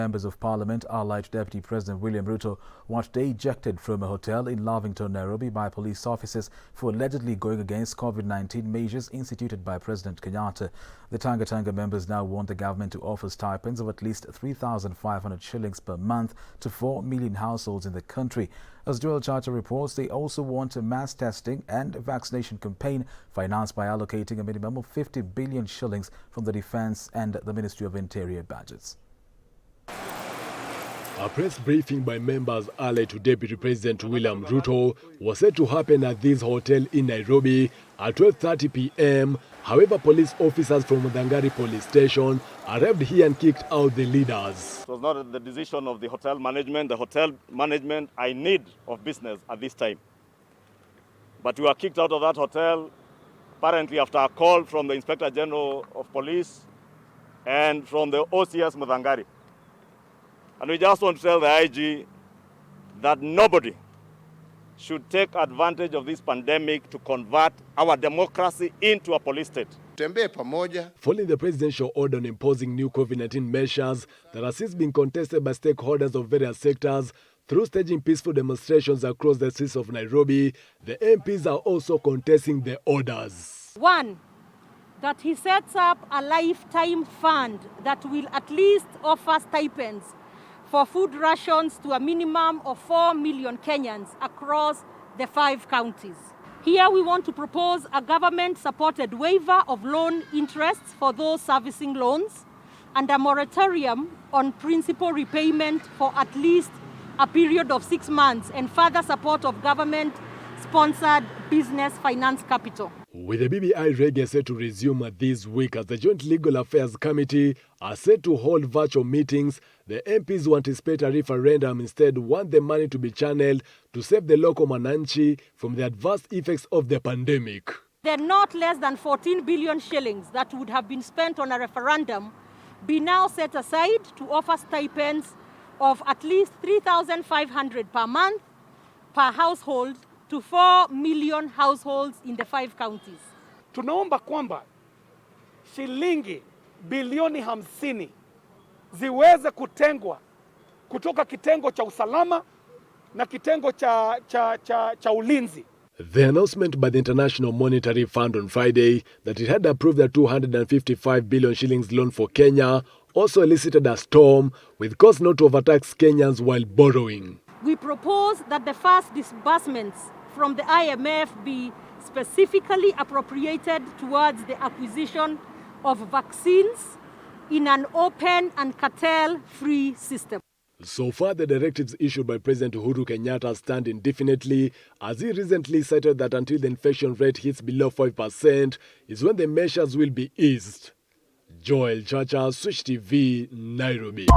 Members of Parliament allied to Deputy President William Ruto were today ejected from a hotel in Lavington, Nairobi by police officers for allegedly going against COVID-19 measures instituted by President Kenyatta. The Tangatanga members now want the government to offer stipends of at least 3,500 shillings per month to 4 million households in the country. As Joel Chacha reports, they also want a mass testing and vaccination campaign financed by allocating a minimum of 50 billion shillings from the Defence and the Ministry of Interior budgets. A press briefing by members allied to Deputy President William Ruto was set to happen at this hotel in Nairobi at 12:30 p.m. However, police officers from Mudangari police station arrived here and kicked out the leaders. It was not the decision of the hotel management. The hotel management are in need of business at this time. But we were kicked out of that hotel apparently after a call from the Inspector General of Police and from the OCS Mudangari. And we just want to tell the IG that nobody should take advantage of this pandemic to convert our democracy into a police state. Following the presidential order on imposing new COVID-19 measures that has since been contested by stakeholders of various sectors through staging peaceful demonstrations across the streets of Nairobi, the MPs are also contesting the orders. One, that he sets up a lifetime fund that will at least offer stipends for food rations to a minimum of 4 million Kenyans across the 5 counties. Here we want to propose a government-supported waiver of loan interests for those servicing loans and a moratorium on principal repayment for at least a period of 6 months and further support of government-sponsored business finance capital. With the BBI reggae set to resume this week as the Joint Legal Affairs Committee are set to hold virtual meetings, the MPs who anticipate a referendum instead want the money to be channeled to save the local mananchi from the adverse effects of the pandemic. The not less than 14 billion shillings that would have been spent on a referendum be now set aside to offer stipends of at least 3,500 per month per household to 4 million households in the 5 counties. Tunaomba kwamba shilingi bilioni 50 ziweze kutengwa kutoka kitengo cha usalama na kitengo cha ulinzi. The announcement by the International Monetary Fund on Friday that it had approved a 255 billion shillings loan for Kenya also elicited a storm, with calls not to overtax Kenyans while borrowing. We propose that the first disbursements from the IMF be specifically appropriated towards the acquisition of vaccines in an open and cartel-free system. So far, the directives issued by President Uhuru Kenyatta stand indefinitely, as he recently cited that until the infection rate hits below 5% is when the measures will be eased. Joel Chacha, Switch TV, Nairobi.